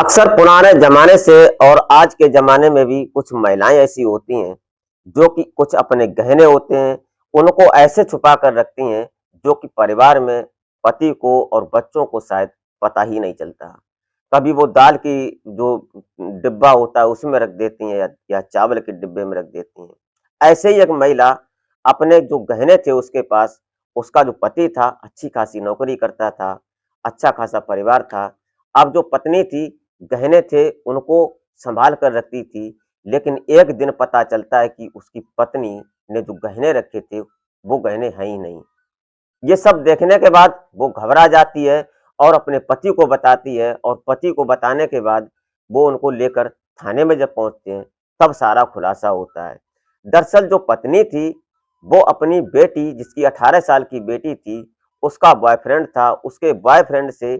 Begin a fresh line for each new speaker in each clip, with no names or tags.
अक्सर पुराने ज़माने से और आज के ज़माने में भी कुछ महिलाएँ ऐसी होती हैं, जो कि कुछ अपने गहने होते हैं, उनको ऐसे छुपा कर रखती हैं, जो कि परिवार में पति को और बच्चों को शायद पता ही नहीं चलता। कभी वो दाल की जो डिब्बा होता है, उसमें रख देती हैं या चावल के डिब्बे में रख देती हैं। ऐसे ही एक महिला अपने जो गहने थे उसके पास, उसका जो पति था, अच्छी खासी नौकरी करता था, अच्छा खासा परिवार था। अब जो पत्नी थी गहने थे उनको सँभाल कर रखती थी, लेकिन एक दिन पता चलता है कि उसकी पत्नी ने जो गहने रखे थे, वो गहने हैं ही नहीं। ये सब देखने के बाद वो घबरा जाती है और अपने पति को बताती है और पति को बताने के बाद वो उनको लेकर थाने में जब पहुँचते हैं, तब सारा खुलासा होता है। दरअसल जो पत्नी थी, वो अपनी बेटी जिसकी 18 साल की बेटी थी, उसका बॉयफ्रेंड था, उसके बॉयफ्रेंड से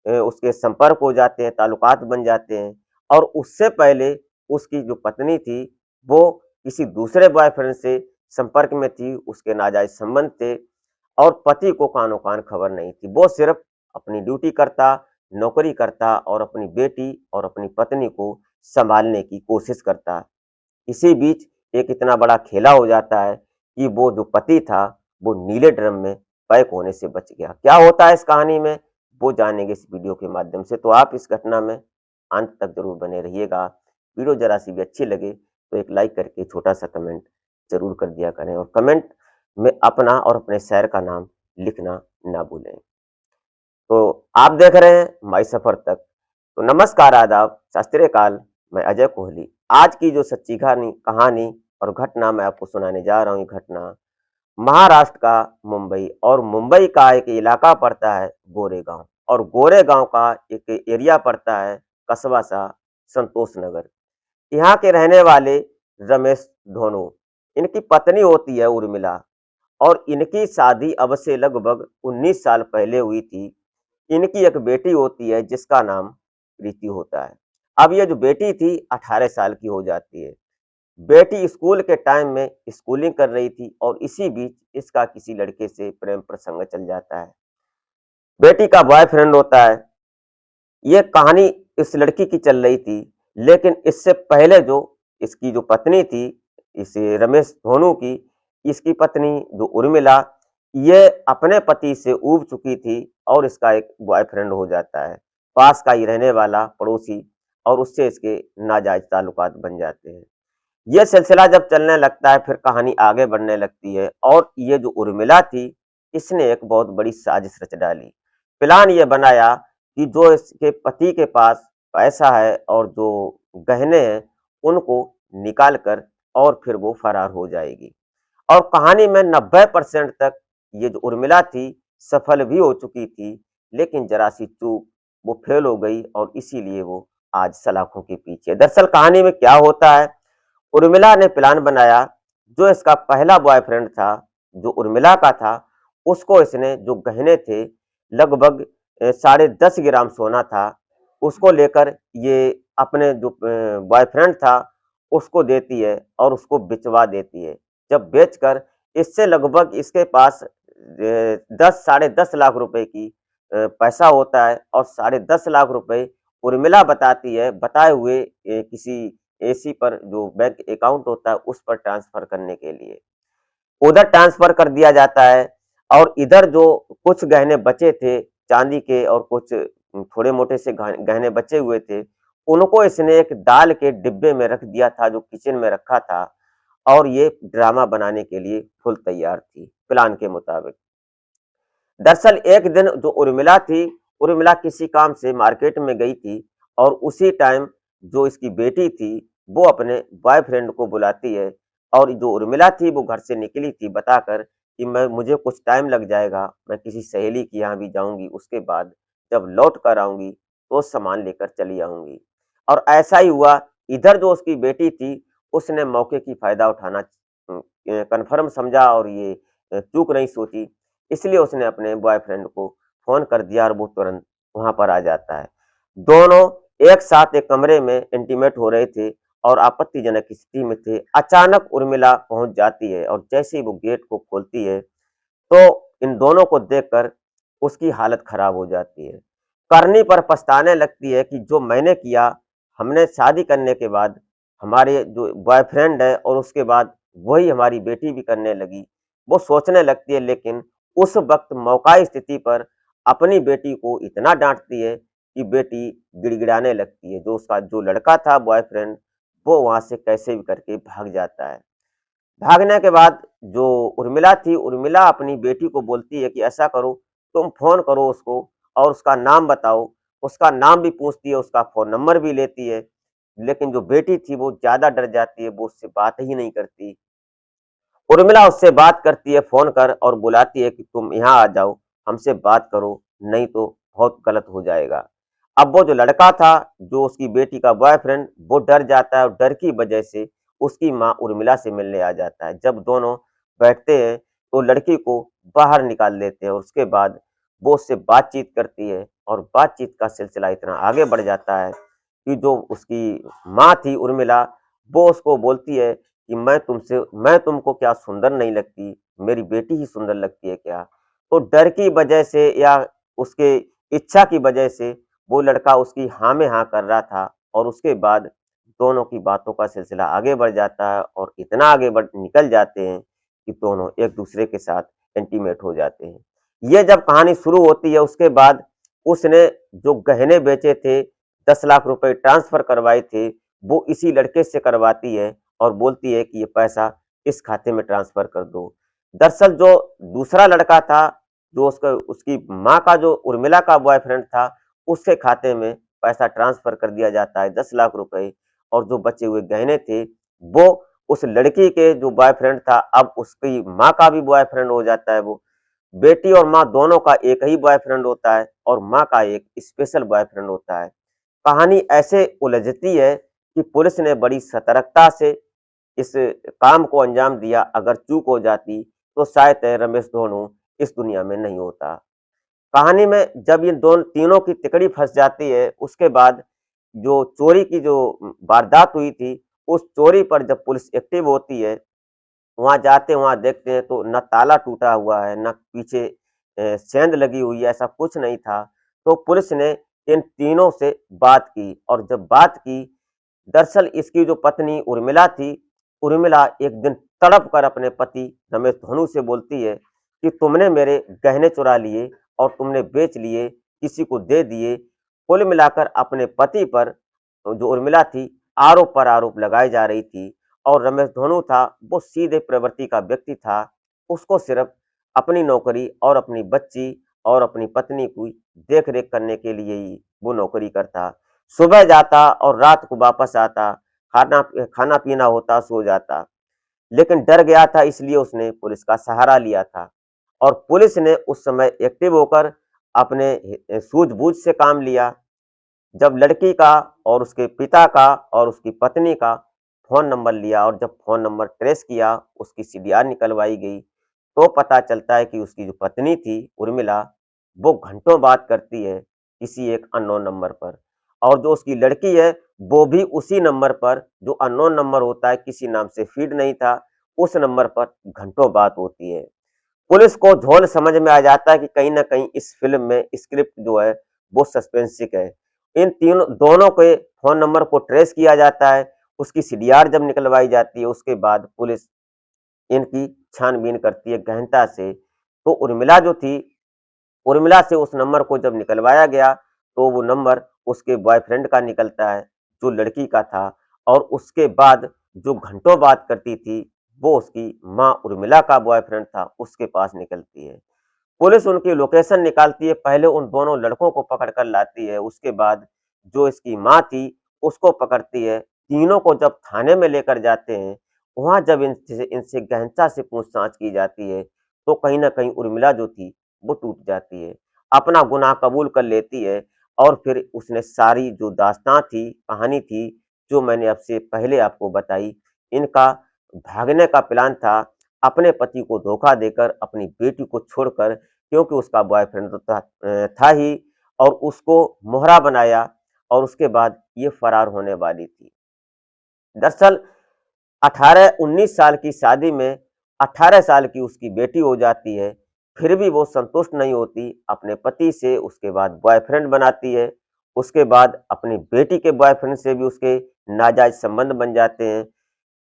उसके संपर्क हो जाते हैं, ताल्लुकात बन जाते हैं और उससे पहले उसकी जो पत्नी थी, वो किसी दूसरे बॉयफ्रेंड से संपर्क में थी, उसके नाजायज़ संबंध थे और पति को कानो-कान खबर नहीं थी। वो सिर्फ़ अपनी ड्यूटी करता, नौकरी करता और अपनी बेटी और अपनी पत्नी को सँभालने की कोशिश करता। इसी बीच एक इतना बड़ा खेला हो जाता है कि वो जो पति था, वो नीले ड्रम में पैक होने से बच गया। क्या होता है इस कहानी में, वो जानेंगे इस वीडियो के माध्यम से। तो आप इस घटना में अंत तक ज़रूर बने रहिएगा। वीडियो ज़रा-सी भी अच्छी लगे, तो एक लाइक करके छोटा-सा कमेंट ज़रूर कर दिया करें और कमेंट में अपना और अपने शहर का नाम लिखना ना भूलें। तो आप देख रहे हैं माई सफ़र तक। तो नमस्कार, आदाब, सत श्री अकाल, मैं अजय कोहली। आज की जो सच्ची कहानी कहानी और घटना मैं आपको सुनाने जा रहा हूँ, ये घटना महाराष्ट्र का मुंबई और मुंबई का एक इलाका पड़ता है गोरेगाँव और गोरेगाँव का एक एरिया पड़ता है कस्बा सा संतोष नगर। यहाँ के रहने वाले रमेश धोनू, इनकी पत्नी होती है उर्मिला और इनकी शादी अब से लगभग 19 साल पहले हुई थी। इनकी एक बेटी होती है जिसका नाम प्रीति होता है। अब ये जो बेटी थी 18 साल की हो जाती है। बेटी स्कूल के टाइम में स्कूलिंग कर रही थी और इसी बीच इसका किसी लड़के से प्रेम प्रसंग चल जाता है। बेटी का बॉयफ्रेंड होता है। ये कहानी इस लड़की की चल रही थी, लेकिन इससे पहले जो इसकी जो पत्नी थी, इस रमेश धोनू की, इसकी पत्नी जो उर्मिला, ये अपने पति से ऊब चुकी थी और इसका एक बॉयफ्रेंड हो जाता है। पास का ही रहने वाला पड़ोसी और उससे इसके नाजायज़ ताल्लुकात बन जाते हैं। ये सिलसिला जब चलने लगता है, फिर कहानी आगे बढ़ने लगती है और ये जो उर्मिला थी, इसने एक बहुत बड़ी साजिश रच डाली। प्लान ये बनाया कि जो इसके पति के पास पैसा है और जो गहने हैं, उनको निकाल कर और फिर वो फरार हो जाएगी। और कहानी में 90% तक ये जो उर्मिला थी, सफल भी हो चुकी थी, लेकिन ज़रा-सी चूक वो फेल हो गई और इसीलिए वो आज सलाखों के पीछे। दरअसल कहानी में क्या होता है, उर्मिला ने प्लान बनाया, जो इसका पहला बॉयफ्रेंड था, जो उर्मिला का था, उसको इसने जो गहने थे, लगभग साढ़े 10 ग्राम सोना था, उसको लेकर ये अपने जो बॉयफ्रेंड था, उसको देती है और उसको बिचवा देती है। जब बेचकर इससे लगभग इसके पास 10 साढ़े 10 लाख रुपए की पैसा होता है और साढ़े 10 लाख रुपए उर्मिला बताती है, बताए हुए किसी एसी पर जो बैंक अकाउंट होता है उस पर ट्रांसफर करने के लिए। उधर ट्रांसफर कर दिया जाता है और इधर जो कुछ गहने बचे थे, चांदी के और कुछ थोड़े-मोटे से गहने बचे हुए थे, उनको इसने एक दाल के डिब्बे में रख दिया था जो किचन में रखा था और ये ड्रामा बनाने के लिए फुल तैयार थी, प्लान के मुताबिक। दरअसल एक दिन जो उर्मिला थी, उर्मिला किसी काम से मार्केट में गई थी और उसी टाइम जो इसकी बेटी थी, वो अपने बॉयफ्रेंड को बुलाती है और जो उर्मिला थी वो घर से निकली थी बताकर कि मैं मुझे कुछ टाइम लग जाएगा, मैं किसी सहेली के यहाँ भी जाऊँगी, उसके बाद जब लौट कर आऊँगी, तो सामान लेकर चली आऊँगी। और ऐसा ही हुआ, इधर जो उसकी बेटी थी, उसने मौके की फ़ायदा उठाना कन्फर्म समझा और ये चूक नहीं सोची। इसलिए उसने अपने बॉयफ्रेंड को फ़ोन कर दिया और वो तुरंत वहाँ पर आ जाता है। दोनों एक साथ एक कमरे में इंटीमेट हो रहे थे और आपत्तिजनक स्थिति में थे। अचानक उर्मिला पहुँच जाती है और जैसे ही वो गेट को खोलती है, तो इन दोनों को देखकर उसकी हालत खराब हो जाती है। करनी पर पछताने लगती है कि जो मैंने किया, हमने शादी करने के बाद हमारे जो बॉयफ्रेंड है और उसके बाद वही हमारी बेटी भी करने लगी। वो सोचने लगती है, लेकिन उस वक़्त मौका स्थिति पर अपनी बेटी को इतना डाँटती है कि बेटी गिड़गिड़ाने लगती है। जो उसका जो लड़का था बॉयफ्रेंड, वो वहाँ से कैसे भी करके भाग जाता है। भागने के बाद जो उर्मिला थी, उर्मिला अपनी बेटी को बोलती है कि ऐसा करो, तुम फ़ोन करो उसको और उसका नाम बताओ। उसका नाम भी पूछती है, उसका फ़ोन नंबर भी लेती है, लेकिन जो बेटी थी वो ज़्यादा डर जाती है, वो उससे बात ही नहीं करती। उर्मिला उससे बात करती है फ़ोन कर और बुलाती है कि तुम यहाँ आ जाओ, हमसे बात करो, नहीं तो बहुत गलत हो जाएगा। अब वो जो लड़का था, जो उसकी बेटी का बॉयफ्रेंड, वो डर जाता है और डर की वजह से उसकी माँ उर्मिला से मिलने आ जाता है। जब दोनों बैठते हैं, तो लड़की को बाहर निकाल देते हैं और उसके बाद वो उससे बातचीत करती है और बातचीत का सिलसिला इतना आगे बढ़ जाता है कि जो उसकी माँ थी उर्मिला, वो उसको बोलती है कि मैं तुमको क्या सुंदर नहीं लगती? मेरी बेटी ही सुंदर लगती है क्या? तो डर की वजह से या उसके इच्छा की वजह से वो लड़का उसकी हाँ में हाँ कर रहा था और उसके बाद दोनों की बातों का सिलसिला आगे बढ़ जाता है और इतना आगे बढ़ निकल जाते हैं कि दोनों एक-दूसरे के साथ इंटीमेट हो जाते हैं। ये जब कहानी शुरू होती है, उसके बाद उसने जो गहने बेचे थे, 10 लाख रुपए ट्रांसफ़र करवाए थे, वो इसी लड़के से करवाती है और बोलती है कि ये पैसा इस खाते में ट्रांसफ़र कर दो। दरअसल जो दूसरा लड़का था, जो उसकी माँ का जो उर्मिला का बॉयफ्रेंड था, उसके खाते में पैसा ट्रांसफ़र कर दिया जाता है 10 लाख रुपए और जो बचे हुए गहने थे, वो उस लड़की के जो बॉयफ्रेंड था, अब उसकी माँ का भी बॉयफ्रेंड हो जाता है वो। बेटी और माँ दोनों का एक ही बॉयफ्रेंड होता है और माँ का एक स्पेशल बॉयफ्रेंड होता है। कहानी ऐसे उलझती है कि पुलिस ने बड़ी सतर्कता से इस काम को अंजाम दिया। अगर चूक हो जाती तो शायद रमेश धोनू इस दुनिया में नहीं होता। कहानी में जब ये दोन तीनों की तिकड़ी फंस जाती है, उसके बाद जो चोरी की जो वारदात हुई थी, उस चोरी पर जब पुलिस एक्टिव होती है, वहाँ जाते हैं, वहाँ देखते हैं तो ना ताला टूटा हुआ है, ना पीछे सेंध लगी हुई है, ऐसा कुछ नहीं था। तो पुलिस ने इन तीनों से बात की और जब बात की, दरअसल इसकी जो पत्नी उर्मिला थी, उर्मिला एक दिन तड़प कर अपने पति रमेश धोनू से बोलती है कि तुमने मेरे गहने चुरा लिए और तुमने बेच लिए, किसी को दे दिए। कुल मिलाकर अपने पति पर जो उर्मिला थी, आरोप पर आरोप लगाई जा रही थी और रमेश धोनू था, वो सीधे प्रवृत्ति का व्यक्ति था। उसको सिर्फ़ अपनी नौकरी और अपनी बच्ची और अपनी पत्नी की देख-रेख करने के लिए ही वो नौकरी करता। सुबह जाता और रात को वापस आता, खाना-पीना होता, सो जाता। लेकिन डर गया था, इसलिए उसने पुलिस का सहारा लिया था और पुलिस ने उस समय एक्टिव होकर अपने सूझबूझ से काम लिया। जब लड़की का और उसके पिता का और उसकी पत्नी का फ़ोन नंबर लिया और जब फ़ोन नंबर ट्रेस किया, उसकी सीडीआर निकलवाई गई, तो पता चलता है कि उसकी जो पत्नी थी, उर्मिला, वो घंटों बात करती है किसी एक अननोन नंबर पर और जो उसकी लड़की है, वो भी उसी नंबर पर, जो अननोन नंबर होता है, किसी नाम से फ़ीड नहीं था, उस नंबर पर घंटों बात होती है। पुलिस को झोल समझ में आ जाता है कि कहीं न कहीं इस फ़िल्म में स्क्रिप्ट जो है, वो सस्पेंसिक है। इन तीनों दोनों के फ़ोन नंबर को ट्रेस किया जाता है, उसकी सीडीआर जब निकलवाई जाती है, उसके बाद पुलिस इनकी छानबीन करती है गहनता से। तो उर्मिला जो थी, उर्मिला से उस नंबर को जब निकलवाया गया, तो वो नंबर उसके बॉयफ्रेंड का निकलता है, जो लड़की का था और उसके बाद जो घंटों बात करती थी, वो उसकी माँ उर्मिला का बॉयफ्रेंड था, उसके पास निकलती है। पुलिस उनकी लोकेशन निकालती है, पहले उन दोनों लड़कों को पकड़ कर लाती है, उसके बाद जो इसकी माँ थी, उसको पकड़ती है। तीनों को जब थाने में लेकर जाते हैं, वहाँ जब इनसे इनसे गहनता से पूछताछ की जाती है, तो कहीं न कहीं उर्मिला जो थी, वो टूट जाती है। अपना गुनाह कबूल कर लेती है और फिर उसने सारी जो दास्तान थी, कहानी थी, जो मैंने अब से पहले आपको बताई, इनका भागने का प्लान था, अपने पति को धोखा देकर, अपनी बेटी को छोड़कर क्योंकि उसका बॉयफ्रेंड तो था ही और उसको मोहरा बनाया और उसके बाद ये फरार होने वाली थी। दरअसल 18-19 साल की शादी में 18 साल की उसकी बेटी हो जाती है। फिर भी वो संतुष्ट नहीं होती, अपने पति से उसके बाद बॉयफ्रेंड बनाती है, उसके बाद अपनी बेटी के बॉयफ्रेंड से भी उसके नाजायज़ संबंध बन जाते हैं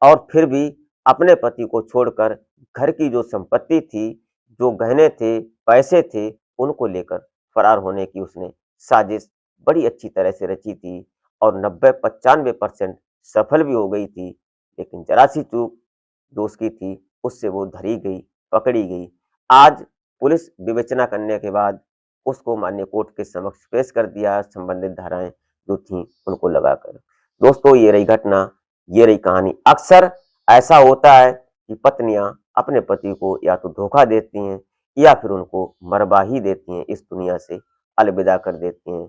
और फिर भी अपने पति को छोड़कर घर की जो संपत्ति थी, जो गहने थे, पैसे थे, उनको लेकर फरार होने की उसने साजिश बड़ी अच्छी तरह से रची थी और 90-95% सफल भी हो गई थी। लेकिन ज़रा-सी चूक जो उसकी थी, उससे वो धरी गई, पकड़ी गई। आज पुलिस विवेचना करने के बाद उसको माननीय कोर्ट के समक्ष पेश कर दिया संबंधित धाराएँ जो थीं उनको लगाकर। दोस्तों ये रही घटना, ये रही कहानी। अक्सर ऐसा होता है कि पत्नियाँ अपने पति को या तो धोखा देती हैं या फिर उनको मरवा ही देती हैं, इस दुनिया से अलविदा कर देती हैं।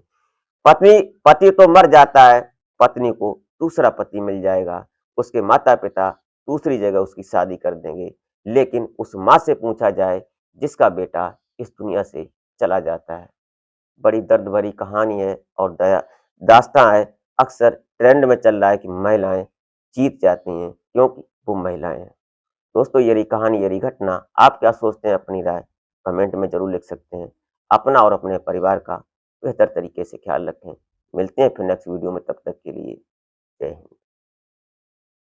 पत्नी पति तो मर जाता है, पत्नी को दूसरा पति मिल जाएगा, उसके माता-पिता दूसरी जगह उसकी शादी कर देंगे। लेकिन उस माँ से पूछा जाए जिसका बेटा इस दुनिया से चला जाता है। बड़ी दर्द भरी कहानी है और दया दास्ताँ है। अक्सर ट्रेंड में चल रहा है कि महिलाएँ जीत जाती हैं क्योंकि वो महिलाएँ हैं। दोस्तों ये रही कहानी, ये रही घटना। आप क्या सोचते हैं? अपनी राय कमेंट में ज़रूर लिख सकते हैं। अपना और अपने परिवार का बेहतर तरीके से ख्याल रखें। मिलते हैं फिर नेक्स्ट वीडियो में, तब तक के लिए जय हिंद।